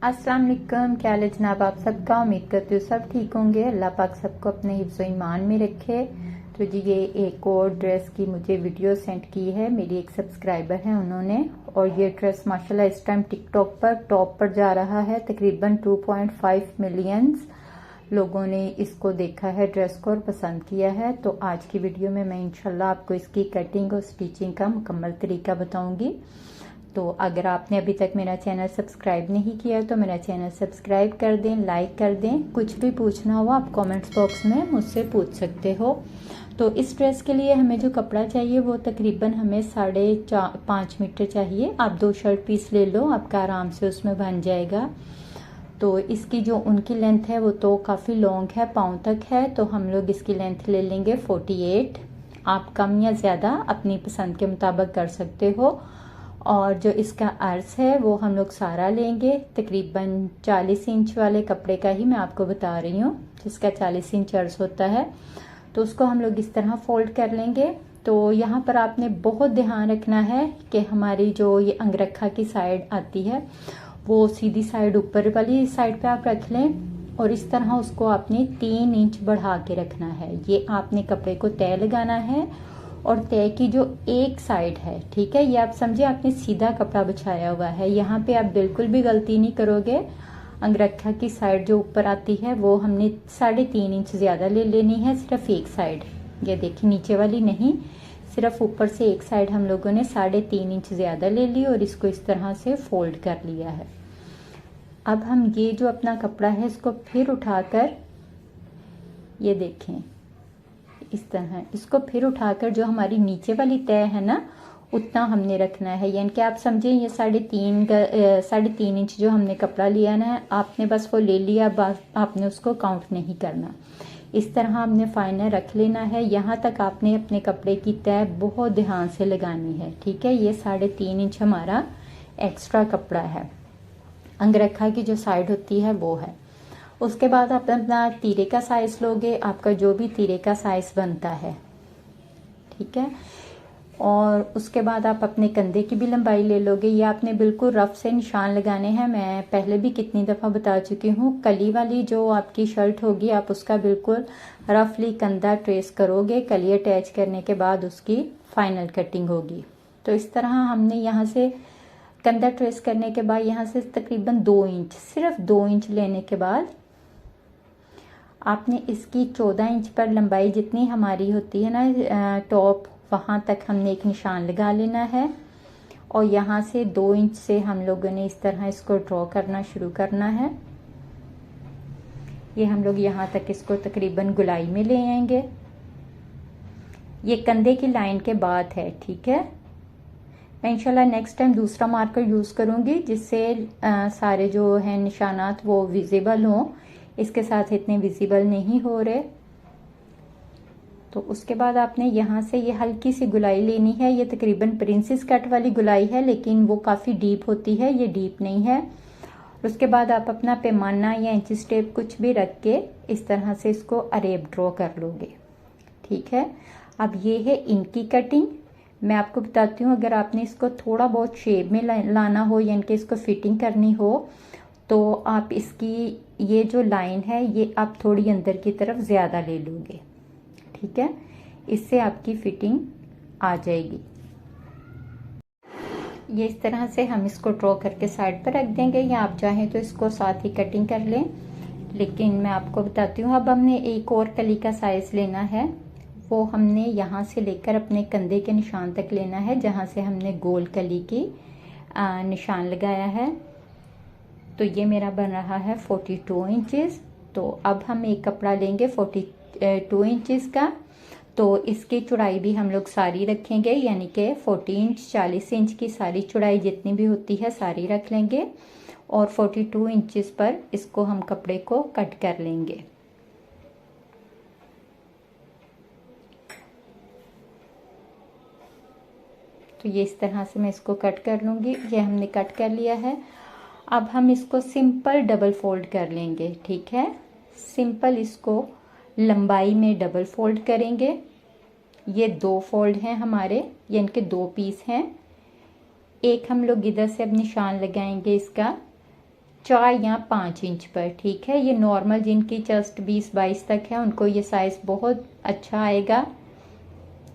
अस्सलाम वालेकुम। क्या हाल है जनाब आप सबका। उम्मीद करती हूँ सब ठीक होंगे। अल्लाह पाक सबको अपने हिफ्ज़ व ईमान में रखे। तो जी ये एक और ड्रेस की मुझे वीडियो सेंड की है, मेरी एक सब्सक्राइबर है उन्होंने, और ये ड्रेस माशाल्लाह इस टाइम टिकटॉक पर टॉप पर जा रहा है। तकरीबन 2.5 मिलियंस लोगों ने इसको देखा है ड्रेस को और पसंद किया है। तो आज की वीडियो में मैं इंशाल्लाह आपको इसकी कटिंग और स्टिचिंग का मुकम्मल तरीका बताऊंगी। तो अगर आपने अभी तक मेरा चैनल सब्सक्राइब नहीं किया तो मेरा चैनल सब्सक्राइब कर दें, लाइक कर दें। कुछ भी पूछना हो आप कमेंट्स बॉक्स में मुझसे पूछ सकते हो। तो इस ड्रेस के लिए हमें जो कपड़ा चाहिए वो तकरीबन हमें 5.5 मीटर चाहिए। आप 2 शर्ट पीस ले लो, आपका आराम से उसमें बन जाएगा। तो इसकी जो उनकी लेंथ है वो तो काफ़ी लॉन्ग है, पाँव तक है, तो हम लोग इसकी लेंथ ले लेंगे 48। आप कम या ज़्यादा अपनी पसंद के मुताबिक कर सकते हो। और जो इसका अर्ज है वो हम लोग सारा लेंगे, तकरीबन 40 इंच वाले कपड़े का ही मैं आपको बता रही हूँ, जिसका 40 इंच अर्ज होता है। तो उसको हम लोग इस तरह फोल्ड कर लेंगे। तो यहाँ पर आपने बहुत ध्यान रखना है कि हमारी जो ये अंगरखा की साइड आती है वो सीधी साइड ऊपर वाली साइड पे आप रख लें, और इस तरह उसको आपने 3 इंच बढ़ा के रखना है। ये आपने कपड़े को तय लगाना है, और तय की जो एक साइड है, ठीक है, ये आप समझे आपने सीधा कपड़ा बिछाया हुआ है। यहाँ पे आप बिल्कुल भी गलती नहीं करोगे। अंगरखा की साइड जो ऊपर आती है वो हमने 3.5 इंच ज्यादा ले लेनी है, सिर्फ एक साइड। ये देखिए नीचे वाली नहीं, सिर्फ ऊपर से एक साइड हम लोगों ने 3.5 इंच ज्यादा ले ली और इसको इस तरह से फोल्ड कर लिया है। अब हम ये जो अपना कपड़ा है इसको फिर उठाकर, ये देखें इस तरह इसको फिर उठाकर जो हमारी नीचे वाली तय है ना उतना हमने रखना है। यानी कि आप समझे ये 3.5 इंच जो हमने कपड़ा लिया ना, आपने बस वो ले लिया, बस आपने उसको काउंट नहीं करना। इस तरह हमने फाइनल रख लेना है। यहाँ तक आपने अपने कपड़े की तय बहुत ध्यान से लगानी है, ठीक है। ये 3.5 इंच हमारा एक्स्ट्रा कपड़ा है, अंगरखा की जो साइड होती है वो है। उसके बाद आप अपना तीरे का साइज लोगे, आपका जो भी तीरे का साइज बनता है, ठीक है। और उसके बाद आप अपने कंधे की भी लंबाई ले लोगे। ये आपने बिल्कुल रफ से निशान लगाने हैं। मैं पहले भी कितनी दफ़ा बता चुकी हूँ, कली वाली जो आपकी शर्ट होगी आप उसका बिल्कुल रफली कंधा ट्रेस करोगे। कली अटैच करने के बाद उसकी फाइनल कटिंग होगी। तो इस तरह हमने यहाँ से कंधा ट्रेस करने के बाद यहाँ से तकरीबन 2 इंच, सिर्फ 2 इंच लेने के बाद आपने इसकी 14 इंच पर लंबाई जितनी हमारी होती है ना टॉप, वहां तक हमने एक निशान लगा लेना है। और यहाँ से 2 इंच से हम लोगों ने इस तरह इसको ड्रॉ करना शुरू करना है। ये हम लोग यहाँ तक इसको तकरीबन गुलाई में ले आएंगे। ये कंधे की लाइन के बाद है, ठीक है। मैं इंशाल्लाह नेक्स्ट टाइम दूसरा मार्कर यूज करूंगी जिससे सारे जो है निशानात वो विजिबल हों। इसके साथ इतने विजिबल नहीं हो रहे। तो उसके बाद आपने यहाँ से ये हल्की सी गुलाई लेनी है। ये तकरीबन प्रिंसेस कट वाली गुलाई है, लेकिन वो काफ़ी डीप होती है, ये डीप नहीं है। उसके बाद आप अपना पैमाना या इंच टेप कुछ भी रख के इस तरह से इसको अरेब ड्रॉ कर लोगे, ठीक है। अब ये है इनकी कटिंग। मैं आपको बताती हूँ, अगर आपने इसको थोड़ा बहुत शेप में लाना हो यानी कि इसको फिटिंग करनी हो तो आप इसकी ये जो लाइन है ये आप थोड़ी अंदर की तरफ ज़्यादा ले लोगे, ठीक है। इससे आपकी फिटिंग आ जाएगी। ये इस तरह से हम इसको ड्रॉ करके साइड पर रख देंगे, या आप चाहें तो इसको साथ ही कटिंग कर लें, लेकिन मैं आपको बताती हूँ। अब हमने एक और कली का साइज लेना है, वो हमने यहाँ से लेकर अपने कंधे के निशान तक लेना है, जहाँ से हमने गोल कली की निशान लगाया है। तो ये मेरा बन रहा है 42 इंचेस। तो अब हम एक कपड़ा लेंगे 42 इंचेस का, तो इसकी चौड़ाई भी हम लोग सारी रखेंगे, यानी कि 40 इंच 40 इंच की सारी चौड़ाई जितनी भी होती है सारी रख लेंगे, और 42 इंचेस पर इसको हम कपड़े को कट कर लेंगे। तो ये इस तरह से मैं इसको कट कर लूँगी। ये हमने कट कर लिया है। अब हम इसको सिंपल डबल फोल्ड कर लेंगे, ठीक है। सिंपल इसको लंबाई में डबल फोल्ड करेंगे। ये 2 फोल्ड हैं हमारे, यानी कि 2 पीस हैं। एक हम लोग इधर से अब निशान लगाएंगे इसका, 4 या 5 इंच पर। ठीक है, ये नॉर्मल जिनकी चेस्ट 20-22 तक है उनको ये साइज बहुत अच्छा आएगा।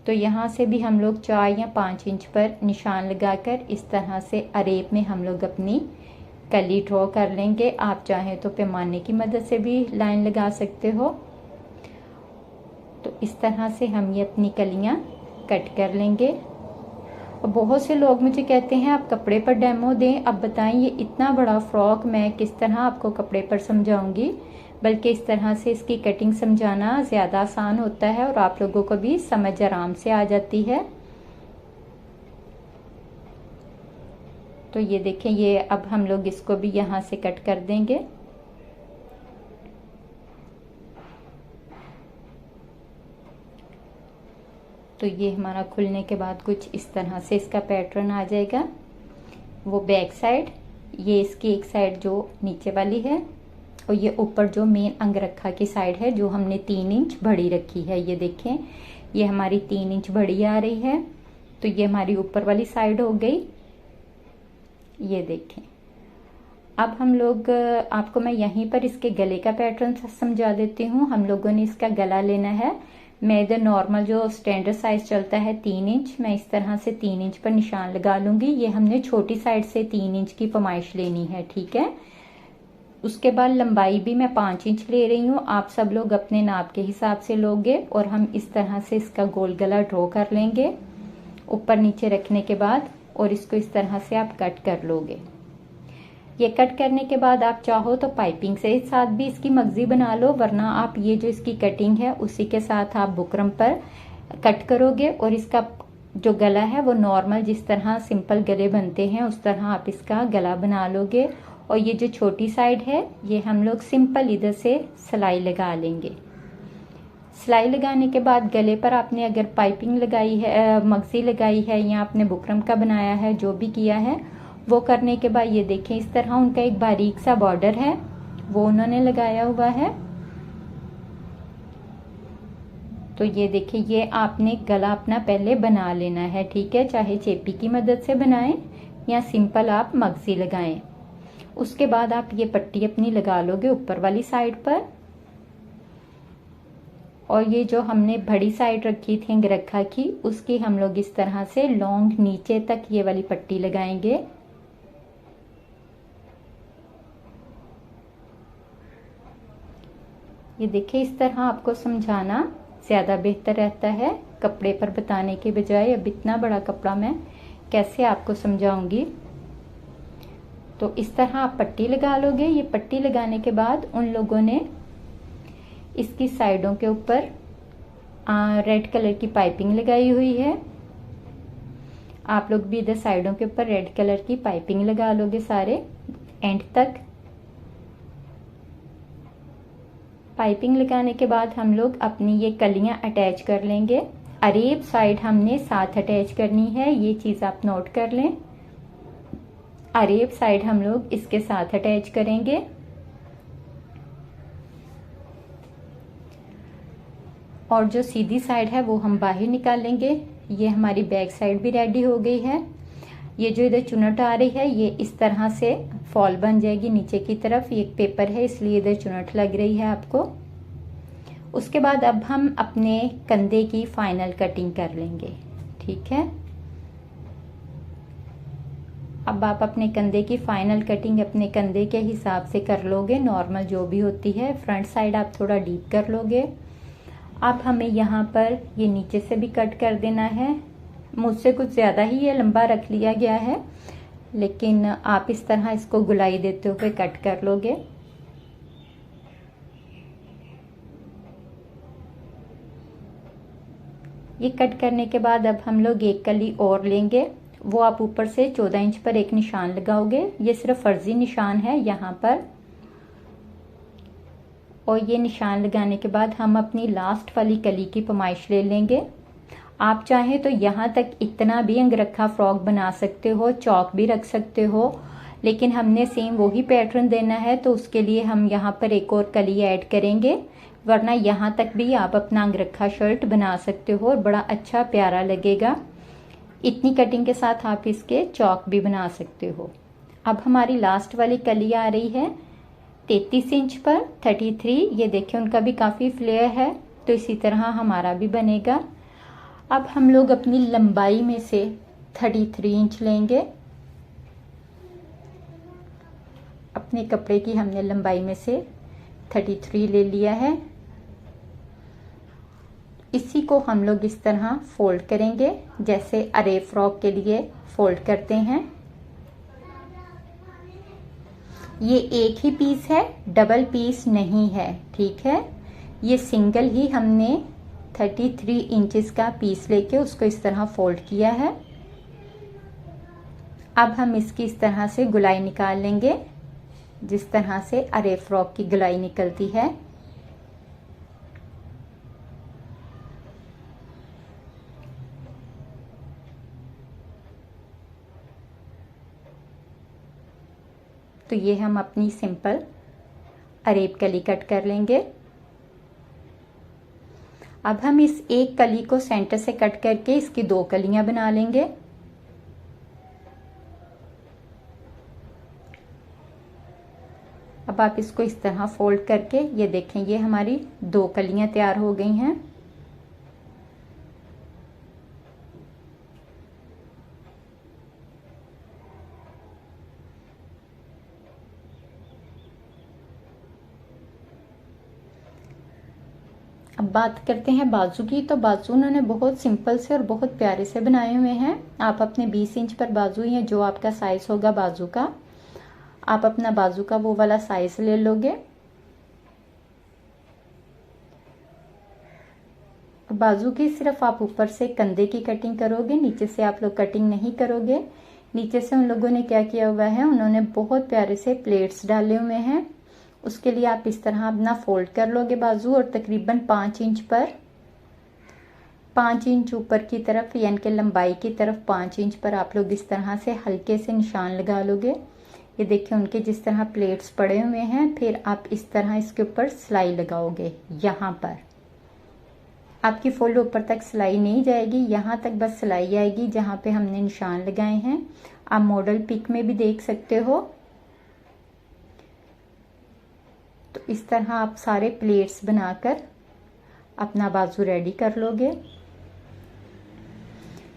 तो यहाँ से भी हम लोग 4 या 5 इंच पर निशान लगाकर इस तरह से अरेब में हम लोग अपनी कली ड्रॉ कर लेंगे। आप चाहें तो पैमाने की मदद से भी लाइन लगा सकते हो। तो इस तरह से हम ये अपनी कलियां कट कर लेंगे। और बहुत से लोग मुझे कहते हैं आप कपड़े पर डेमो दें। अब बताएं, ये इतना बड़ा फ्रॉक मैं किस तरह आपको कपड़े पर समझाऊंगी, बल्कि इस तरह से इसकी कटिंग समझाना ज़्यादा आसान होता है और आप लोगों को भी समझ आराम से आ जाती है। तो ये देखें, ये अब हम लोग इसको भी यहाँ से कट कर देंगे। तो ये हमारा खुलने के बाद कुछ इस तरह से इसका पैटर्न आ जाएगा। वो बैक साइड, ये इसकी एक साइड जो नीचे वाली है और ये ऊपर जो मेन अंगरखा की साइड है जो हमने 3 इंच बड़ी रखी है। ये देखें, ये हमारी 3 इंच बड़ी आ रही है। तो ये हमारी ऊपर वाली साइड हो गई। ये देखें, अब हम लोग आपको मैं यहीं पर इसके गले का पैटर्न समझा देती हूँ। हम लोगों ने इसका गला लेना है। मैं इधर नॉर्मल जो स्टैंडर्ड साइज चलता है 3 इंच, मैं इस तरह से 3 इंच पर निशान लगा लूंगी। ये हमने छोटी साइड से 3 इंच की पैमाइश लेनी है। ठीक है, उसके बाद लंबाई भी मैं 5 इंच ले रही हूँ। आप सब लोग अपने नाप के हिसाब से लोगे और हम इस तरह से इसका गोल गला ड्रॉ कर लेंगे ऊपर नीचे रखने के बाद, और इसको इस तरह से आप कट कर लोगे। ये कट करने के बाद आप चाहो तो पाइपिंग से साथ भी इसकी मगजी बना लो, वरना आप ये जो इसकी कटिंग है उसी के साथ आप बुकरम पर कट करोगे और इसका जो गला है वो नॉर्मल जिस तरह सिंपल गले बनते हैं उस तरह आप इसका गला बना लोगे। और ये जो छोटी साइड है ये हम लोग सिंपल इधर से सिलाई लगा लेंगे। सिलाई लगाने के बाद गले पर आपने अगर पाइपिंग लगाई है, मगजी लगाई है या आपने बुकरम का बनाया है, जो भी किया है वो करने के बाद ये देखें इस तरह उनका एक बारीक सा बॉर्डर है वो उन्होंने लगाया हुआ है। तो ये देखिए, ये आपने गला अपना पहले बना लेना है। ठीक है, चाहे चेपी की मदद से बनाएं या सिंपल आप मगजी लगाएं। उसके बाद आप ये पट्टी अपनी लगा लोगे ऊपर वाली साइड पर, और ये जो हमने बड़ी साइड रखी थी अंगरखा की उसकी हम लोग इस तरह से लॉन्ग नीचे तक ये वाली पट्टी लगाएंगे। ये देखिए, इस तरह आपको समझाना ज्यादा बेहतर रहता है कपड़े पर बताने के बजाय। अब इतना बड़ा कपड़ा मैं कैसे आपको समझाऊंगी। तो इस तरह आप पट्टी लगा लोगे। ये पट्टी लगाने के बाद उन लोगों ने इसकी साइडों के ऊपर रेड कलर की पाइपिंग लगाई हुई है। आप लोग भी इधर साइडों के ऊपर रेड कलर की पाइपिंग लगा लोगे सारे एंड तक। पाइपिंग लगाने के बाद हम लोग अपनी ये कलियां अटैच कर लेंगे। अरेब साइड हमने साथ अटैच करनी है, ये चीज आप नोट कर लें। अरेब साइड हम लोग इसके साथ अटैच करेंगे। और जो सीधी साइड है वो हम बाहर निकालेंगे। ये हमारी बैक साइड भी रेडी हो गई है। ये जो इधर चुनट आ रही है ये इस तरह से फॉल बन जाएगी नीचे की तरफ। ये एक पेपर है इसलिए इधर चुनट लग रही है आपको। उसके बाद अब हम अपने कंधे की फाइनल कटिंग कर लेंगे। ठीक है, अब आप अपने कंधे की फाइनल कटिंग अपने कंधे के हिसाब से कर लोगे, नॉर्मल जो भी होती है। फ्रंट साइड आप थोड़ा डीप कर लोगे। अब हमें यहाँ पर ये नीचे से भी कट कर देना है। मुझसे कुछ ज्यादा ही ये लंबा रख लिया गया है, लेकिन आप इस तरह इसको गुलाई देते हुए कट कर लोगे। ये कट करने के बाद अब हम लोग एक कली और लेंगे। वो आप ऊपर से 14 इंच पर एक निशान लगाओगे। ये सिर्फ फर्जी निशान है यहाँ पर। और ये निशान लगाने के बाद हम अपनी लास्ट वाली कली की पैमाइश ले लेंगे। आप चाहें तो यहाँ तक इतना भी अंगरखा फ्रॉक बना सकते हो, चौक भी रख सकते हो, लेकिन हमने सेम वही पैटर्न देना है तो उसके लिए हम यहाँ पर एक और कली ऐड करेंगे। वरना यहाँ तक भी आप अपना अंगरखा शर्ट बना सकते हो और बड़ा अच्छा प्यारा लगेगा। इतनी कटिंग के साथ आप इसके चौक भी बना सकते हो। अब हमारी लास्ट वाली कली आ रही है 33 इंच पर 33। ये देखिए उनका भी काफ़ी फ्लेयर है, तो इसी तरह हमारा भी बनेगा। अब हम लोग अपनी लंबाई में से 33 इंच लेंगे। अपने कपड़े की हमने लंबाई में से 33 ले लिया है। इसी को हम लोग इस तरह फोल्ड करेंगे जैसे अरे फ्रॉक के लिए फोल्ड करते हैं। ये एक ही पीस है, डबल पीस नहीं है, ठीक है। ये सिंगल ही हमने 33 इंचेस का पीस लेके उसको इस तरह फोल्ड किया है। अब हम इसकी इस तरह से गुलाई निकाल लेंगे, जिस तरह से अरे फ्रॉक की गुलाई निकलती है। तो ये हम अपनी सिंपल अरेब कली कट कर लेंगे। अब हम इस एक कली को सेंटर से कट करके इसकी 2 कलियां बना लेंगे। अब आप इसको इस तरह फोल्ड करके ये देखें, ये हमारी 2 कलियां तैयार हो गई हैं। अब बात करते हैं बाजू की। तो बाजू उन्होंने बहुत सिंपल से और बहुत प्यारे से बनाए हुए हैं। आप अपने 20 इंच पर बाजू या जो आपका साइज होगा बाजू का, आप अपना बाजू का वो वाला साइज ले लोगे। बाजू की सिर्फ आप ऊपर से कंधे की कटिंग करोगे, नीचे से आप लोग कटिंग नहीं करोगे। नीचे से उन लोगों ने क्या किया हुआ है, उन्होंने बहुत प्यारे से प्लेट्स डाले हुए हैं। उसके लिए आप इस तरह अपना फोल्ड कर लोगे बाजू, और तकरीबन 5 इंच पर 5 इंच ऊपर की तरफ यानी कि लंबाई की तरफ 5 इंच पर आप लोग इस तरह से हल्के से निशान लगा लोगे। ये देखिए उनके जिस तरह प्लेट्स पड़े हुए हैं। फिर आप इस तरह इसके ऊपर सिलाई लगाओगे। यहाँ पर आपकी फुल ऊपर तक सिलाई नहीं जाएगी, यहाँ तक बस सिलाई आएगी जहाँ पे हमने निशान लगाए हैं। आप मॉडल पिक में भी देख सकते हो। तो इस तरह आप सारे प्लेट्स बनाकर अपना बाजू रेडी कर लोगे।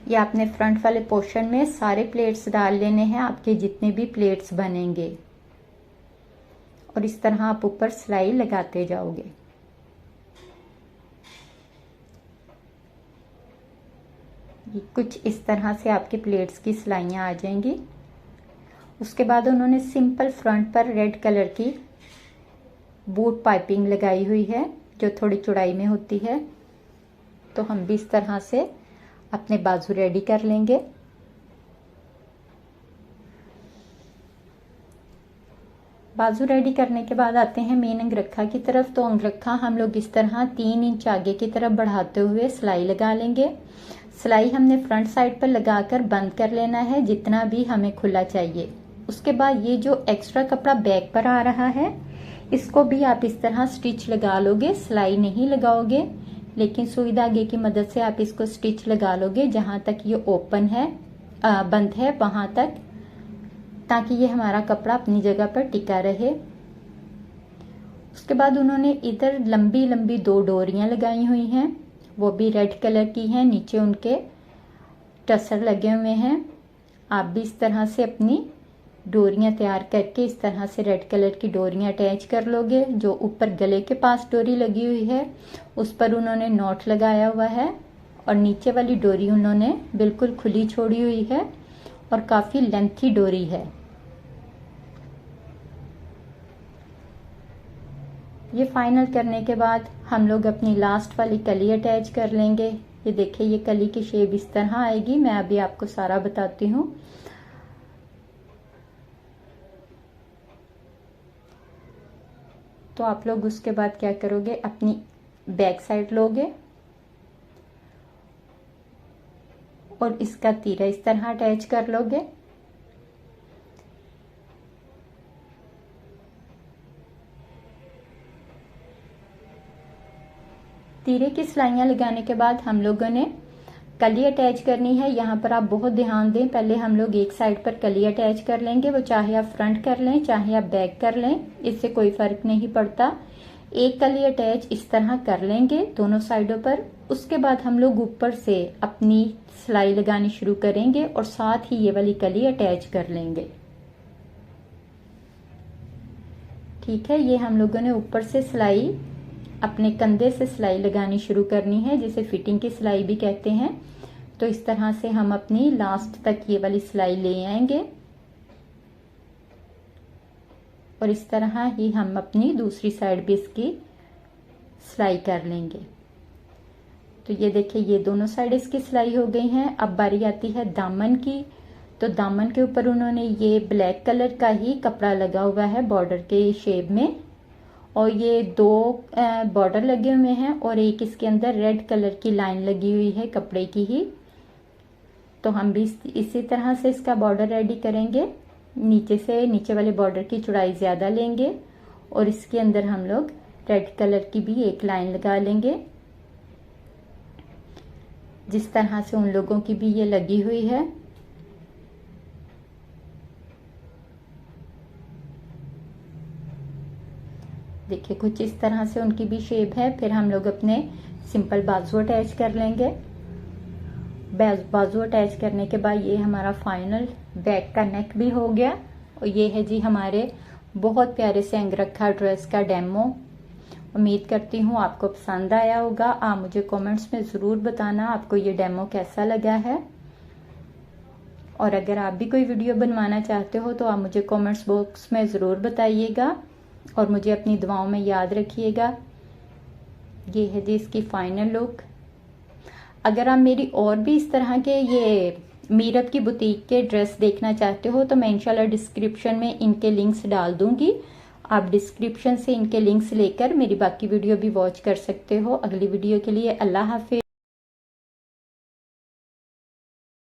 या आपने फ्रंट वाले पोर्शन में सारे प्लेट्स डाल लेने हैं, आपके जितने भी प्लेट्स बनेंगे, और इस तरह आप ऊपर सिलाई लगाते जाओगे। ये कुछ इस तरह से आपके प्लेट्स की सिलाइयाँ आ जाएंगी। उसके बाद उन्होंने सिंपल फ्रंट पर रेड कलर की बूट पाइपिंग लगाई हुई है जो थोड़ी चौड़ाई में होती है। तो हम भी इस तरह से अपने बाजू रेडी कर लेंगे। बाजू रेडी करने के बाद आते हैं मेन अंगरखा की तरफ। तो अंगरखा हम लोग इस तरह 3 इंच आगे की तरफ बढ़ाते हुए सिलाई लगा लेंगे। सिलाई हमने फ्रंट साइड पर लगाकर बंद कर लेना है जितना भी हमें खुला चाहिए। उसके बाद ये जो एक्स्ट्रा कपड़ा बैक पर आ रहा है, इसको भी आप इस तरह स्टिच लगा लोगे। सिलाई नहीं लगाओगे, लेकिन सुई धागे की मदद से आप इसको स्टिच लगा लोगे जहां तक ये ओपन है, बंद है वहां तक, ताकि ये हमारा कपड़ा अपनी जगह पर टिका रहे। उसके बाद उन्होंने इधर लंबी लंबी 2 डोरियां लगाई हुई हैं, वो भी रेड कलर की हैं। नीचे उनके टसर लगे हुए हैं। आप भी इस तरह से अपनी डोरियां तैयार करके इस तरह से रेड कलर की डोरियां अटैच कर लोगे। जो ऊपर गले के पास डोरी लगी हुई है उस पर उन्होंने नॉट लगाया हुआ है, और नीचे वाली डोरी उन्होंने बिल्कुल खुली छोड़ी हुई है और काफी लेंथी डोरी है। ये फाइनल करने के बाद हम लोग अपनी लास्ट वाली कली अटैच कर लेंगे। ये देखिए ये कली की शेप इस तरह आएगी। मैं अभी आपको सारा बताती हूँ। तो आप लोग उसके बाद क्या करोगे, अपनी बैक साइड लोगे और इसका तीरा इस तरह अटैच कर लोगे। तीरे की सिलाइयां लगाने के बाद हम लोगों ने कली अटैच करनी है। यहाँ पर आप बहुत ध्यान दें, पहले हम लोग एक साइड पर कली अटैच कर लेंगे, वो चाहे आप फ्रंट कर लें चाहे आप बैक कर लें, इससे कोई फर्क नहीं पड़ता। एक कली अटैच इस तरह कर लेंगे दोनों साइडों पर। उसके बाद हम लोग ऊपर से अपनी सिलाई लगानी शुरू करेंगे और साथ ही ये वाली कली अटैच कर लेंगे। ठीक है, ये हम लोगों ने ऊपर से सिलाई अपने कंधे से सिलाई लगानी शुरू करनी है, जिसे फिटिंग की सिलाई भी कहते हैं। तो इस तरह से हम अपनी लास्ट तक ये वाली सिलाई ले आएंगे और इस तरह ही हम अपनी दूसरी साइड भी इसकी सिलाई कर लेंगे। तो ये देखिए, ये दोनों साइड इसकी सिलाई हो गई हैं। अब बारी आती है दामन की। तो दामन के ऊपर उन्होंने ये ब्लैक कलर का ही कपड़ा लगा हुआ है बॉर्डर के शेप में, और ये 2 बॉर्डर लगे हुए हैं और एक इसके अंदर रेड कलर की लाइन लगी हुई है कपड़े की ही। तो हम भी इसी तरह से इसका बॉर्डर रेडी करेंगे। नीचे वाले बॉर्डर की चौड़ाई ज्यादा लेंगे और इसके अंदर हम लोग रेड कलर की भी एक लाइन लगा लेंगे, जिस तरह से उन लोगों की भी ये लगी हुई है। देखिए, कुछ इस तरह से उनकी भी शेप है। फिर हम लोग अपने सिंपल बाजू अटैच कर लेंगे। बाजू अटैच करने के बाद ये हमारा फाइनल बैक का नेक भी हो गया। और ये है जी हमारे बहुत प्यारे से अंगरखा ड्रेस का डेमो। उम्मीद करती हूँ आपको पसंद आया होगा। आप मुझे कमेंट्स में ज़रूर बताना आपको ये डेमो कैसा लगा है। और अगर आप भी कोई वीडियो बनवाना चाहते हो तो आप मुझे कमेंट्स बॉक्स में ज़रूर बताइएगा और मुझे अपनी दुआओं में याद रखिएगा। ये है जी इसकी फाइनल लुक। अगर आप मेरी और भी इस तरह के ये मीरब की बुटीक के ड्रेस देखना चाहते हो तो मैं इंशाल्लाह डिस्क्रिप्शन में इनके लिंक्स डाल दूंगी। आप डिस्क्रिप्शन से इनके लिंक्स लेकर मेरी बाकी वीडियो भी वॉच कर सकते हो। अगली वीडियो के लिए अल्लाह हाफिज।